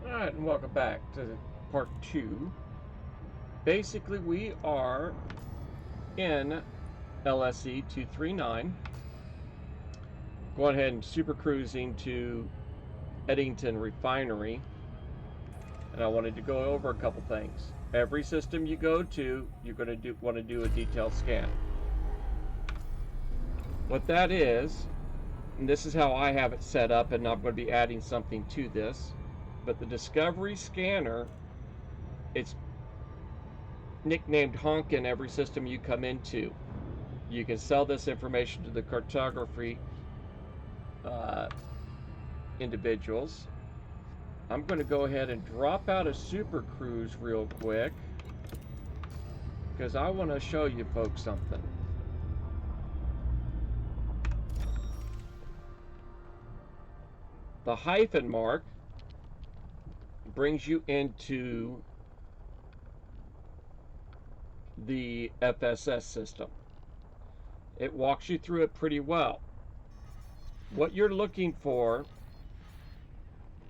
Alright, and welcome back to part 2. Basically, we are in LSE 239. Going ahead and super cruising to Eddington Refinery. And I wanted to go over a couple things. Every system you go to, you're going to want to do a detailed scan. What that is, and this is how I have it set up, and I'm going to be adding something to this. But the Discovery Scanner, it's nicknamed Honk in every system you come into. You can sell this information to the cartography individuals. I'm going to go ahead and drop out of Super Cruise real quick because I want to show you folks something. The hyphen mark brings you into the FSS system. It walks you through it pretty well. What you're looking for,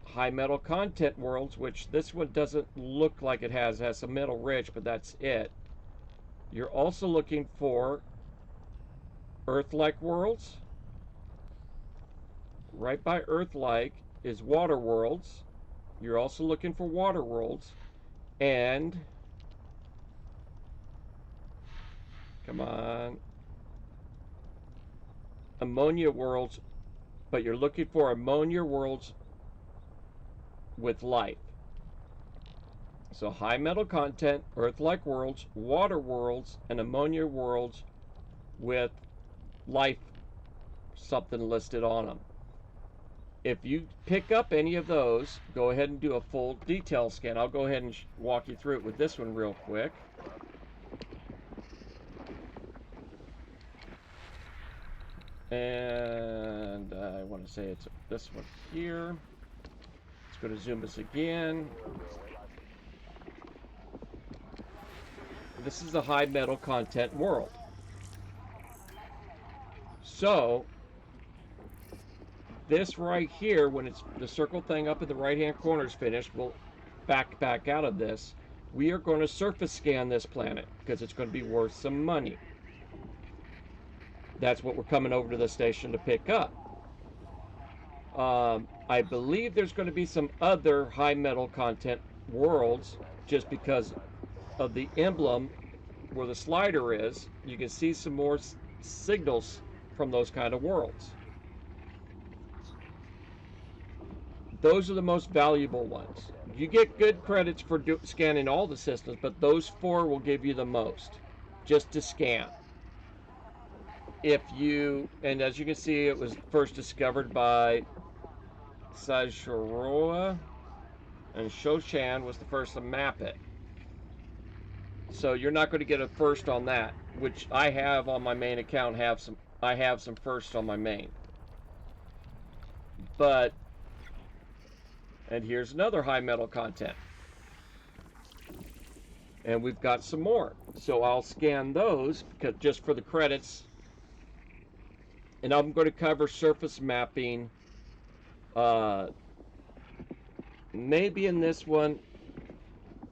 high metal content worlds, which this one doesn't look like it has some metal rich, but that's it. You're also looking for Earth-like worlds. Right by Earth-like is water worlds. You're also looking for water worlds. And come on, ammonia worlds, but you're looking for ammonia worlds with life. So high metal content, Earth-like worlds, water worlds, and ammonia worlds with life something listed on them. If you pick up any of those, go ahead and do a full detail scan. I'll go ahead and walk you through it with this one real quick. And I want to say it's this one here. Let's go to zoom this again. This is a high metal content world. So this right here, when it's the circle thing up in the right hand corner is finished, we'll back out of this. We are going to surface scan this planet because it's going to be worth some money. That's what we're coming over to the station to pick up. I believe there's going to be some other high metal content worlds just because of the emblem where the slider is. You can see some more signals from those kind of worlds. Those are the most valuable ones. You get good credits for scanning all the systems, but those 4 will give you the most just to scan. If you, and as you can see, it was first discovered by Sajoroa, and Shoshan was the first to map it. So you're not going to get a first on that, which I have on my main account. I have some firsts on my main. But, and here's another high metal content. And we've got some more. So I'll scan those because just for the credits. And I'm going to cover surface mapping maybe in this one.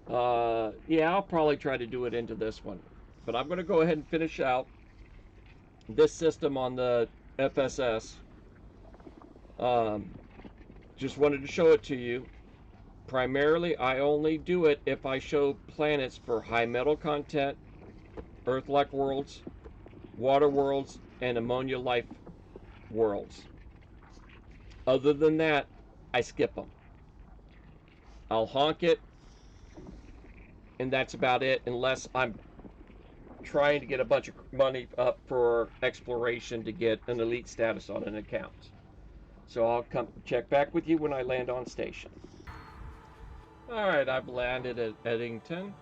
Yeah, I'll probably try to do it into this one. But I'm going to go ahead and finish out this system on the FSS. Just wanted to show it to you. Primarily, I only do it if I show planets for high metal content, Earth-like worlds, water worlds, and ammonia life worlds. Other than that, I skip them. I'll honk it, and that's about it, unless I'm trying to get a bunch of money up for exploration to get an elite status on an account. So I'll come check back with you when I land on station. Alright, I've landed at Eddington,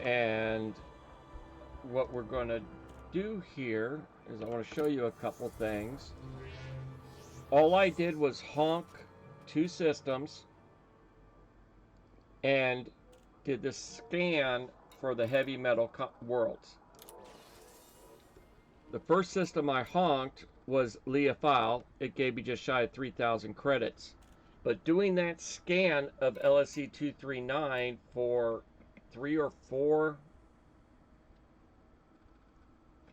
and what we're going to do here is I want to show you a couple things. All I did was honk 2 systems and did the scan for the heavy metal worlds. The first system I honked was Leophile. It gave me just shy of 3,000 credits. But doing that scan of LSE 239 for 3 or 4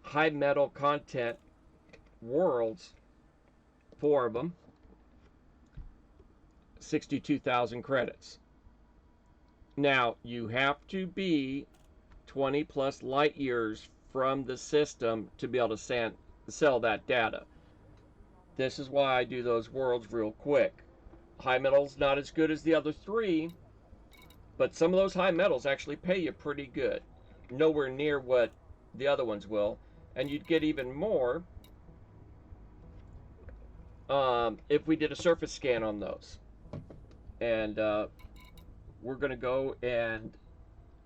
high metal content worlds, 4 of them, 62,000 credits. Now, you have to be 20 plus light years from the system to be able to sell that data. This is why I do those worlds real quick. High metal's not as good as the other 3, but some of those high metals actually pay you pretty good. Nowhere near what the other ones will. And you'd get even more if we did a surface scan on those. And we're going to go and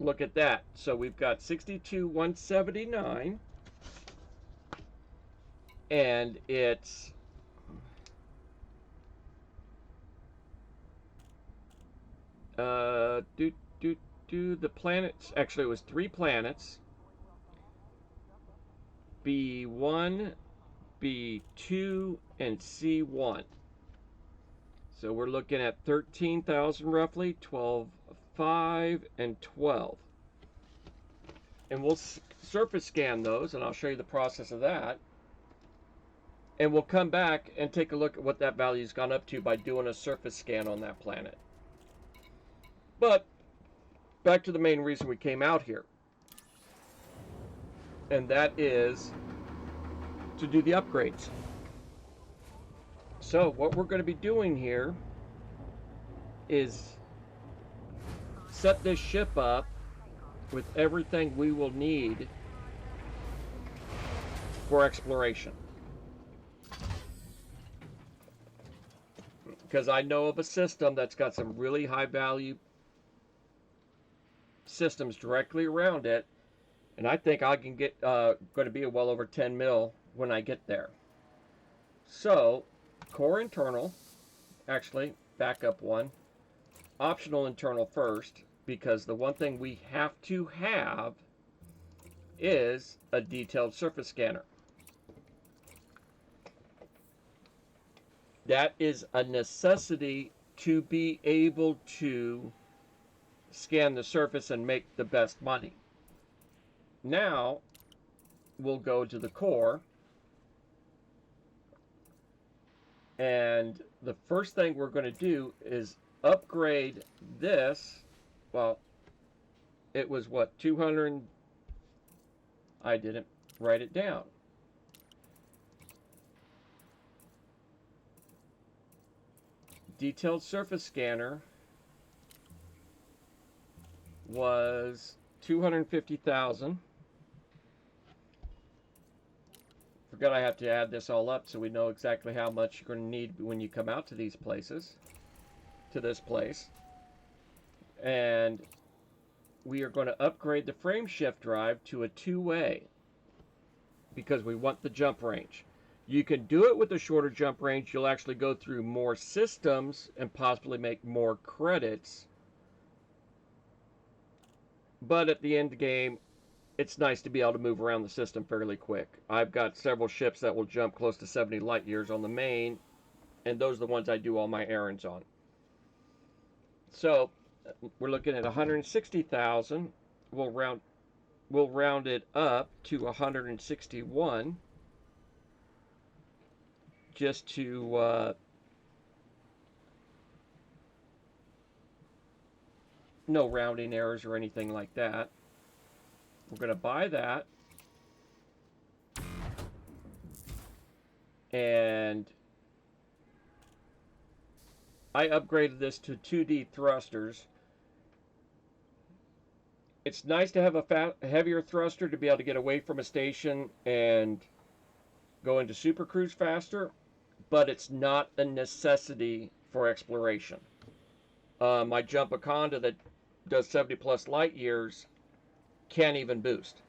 look at that. So we've got 62,179, and it's the planets. Actually, it was 3 planets: B1, B2, and C1. So we're looking at 13,000 roughly, 12, 5, and 12. And we'll surface scan those, and I'll show you the process of that. And we'll come back and take a look at what that value's gone up to by doing a surface scan on that planet. But back to the main reason we came out here. And that is to do the upgrades. So what we're going to be doing here is set this ship up with everything we will need for exploration. Because I know of a system that's got some really high value systems directly around it, and I think I can get going to be well over 10 mil when I get there. So core internal, actually back up one, optional internal first, because the one thing we have to have is a detailed surface scanner. That is a necessity to be able to scan the surface and make the best money. Now we'll go to the core, and the first thing we're going to do is upgrade this. Well, it was what, 200? I didn't write it down. Detailed surface scanner was 250,000. Forgot I have to add this all up so we know exactly how much you're going to need when you come out to these places, to this place. And we are going to upgrade the frame shift drive to a 2-way because we want the jump range. You can do it with a shorter jump range. You'll actually go through more systems and possibly make more credits. But at the end of the game, it's nice to be able to move around the system fairly quick. I've got several ships that will jump close to 70 light years on the main, and those are the ones I do all my errands on. So we're looking at 160,000. We'll round it up to 161, just to no rounding errors or anything like that. We're going to buy that, and I upgraded this to 2D thrusters. It's nice to have a heavier thruster to be able to get away from a station and go into super cruise faster, but it's not a necessity for exploration. My Jump Aconda that does 70 plus light years can't even boost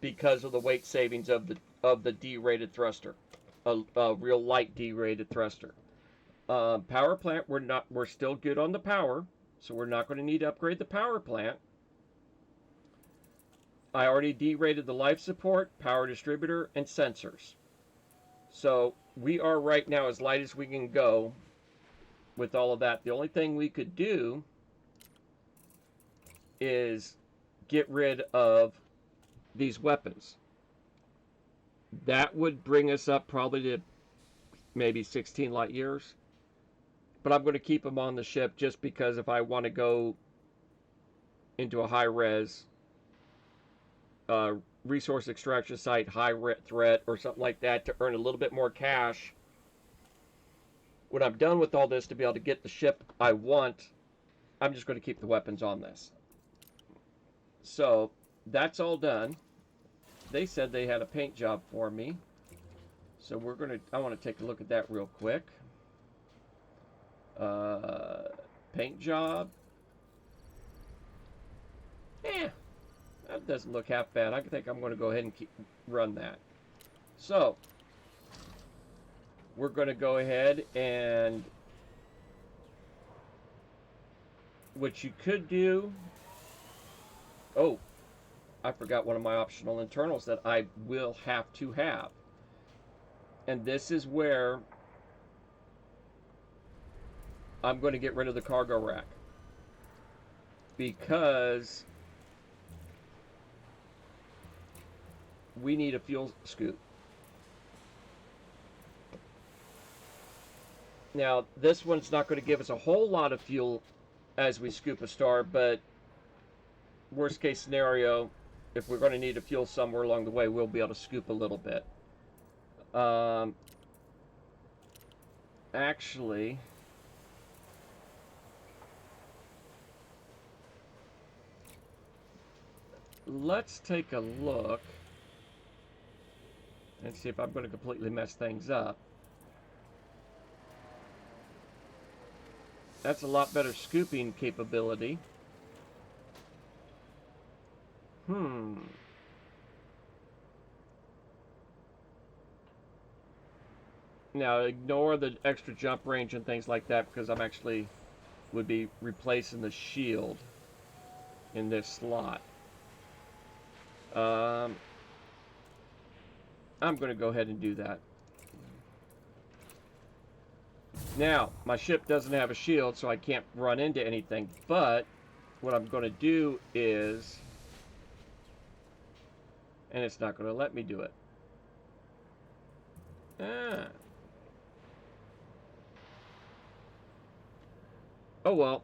because of the weight savings of the D-rated thruster, a real light D-rated thruster. Power plant, we're still good on the power, so we're not going to need to upgrade the power plant. I already D-rated the life support, power distributor, and sensors. So we are right now as light as we can go with all of that. The only thing we could do is get rid of these weapons. That would bring us up probably to maybe 16 light years. But I'm going to keep them on the ship just because if I want to go into a high res resource extraction site, high threat, or something like that to earn a little bit more cash, when I'm done with all this to be able to get the ship I want, I'm just going to keep the weapons on this. So that's all done. They said they had a paint job for me. So I want to take a look at that real quick. Paint job. That doesn't look half bad. I think I'm going to go ahead and run that. So we're going to go ahead and what you could do. Oh, I forgot one of my optional internals that I will have to have. And this is where I'm going to get rid of the cargo rack. Because we need a fuel scoop. Now, this one's not going to give us a whole lot of fuel as we scoop a star, but worst case scenario, if we're going to need a fuel somewhere along the way, we'll be able to scoop a little bit. Actually, let's take a look and see if I'm going to completely mess things up. That's a lot better scooping capability. Now ignore the extra jump range and things like that because I'm actually would be replacing the shield in this slot. I'm going to go ahead and do that. Now, my ship doesn't have a shield, so I can't run into anything, but what I'm going to do is, and it's not going to let me do it. Oh well,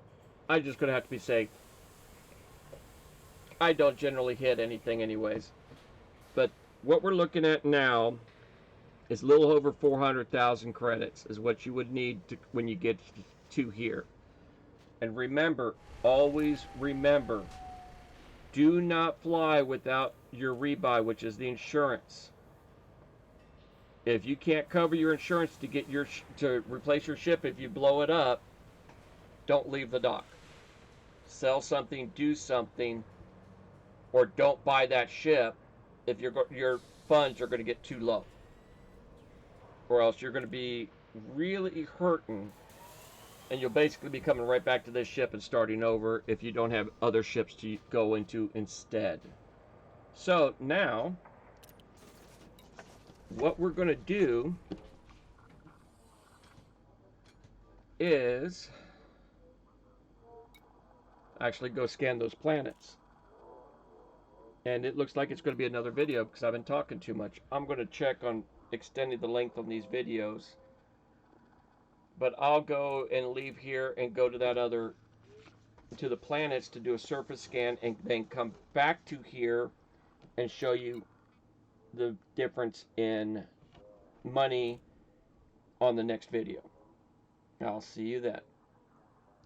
I'm just going to have to be safe. I don't generally hit anything anyways. But what we're looking at now is a little over 400,000 credits is what you would need to, when you get to here. And remember, always remember, do not fly without your rebuy, which is the insurance. If you can't cover your insurance to get to replace your ship if you blow it up, don't leave the dock. Sell something, do something, or don't buy that ship if your funds are going to get too low. Or else you're going to be really hurting, and you'll basically be coming right back to this ship and starting over if you don't have other ships to go into instead. So now, what we're going to do is actually go scan those planets. And it looks like it's going to be another video because I've been talking too much. I'm going to check on extending the length on these videos. But I'll go and leave here and go to to the planets to do a surface scan and then come back to here and show you the difference in money on the next video. I'll see you then.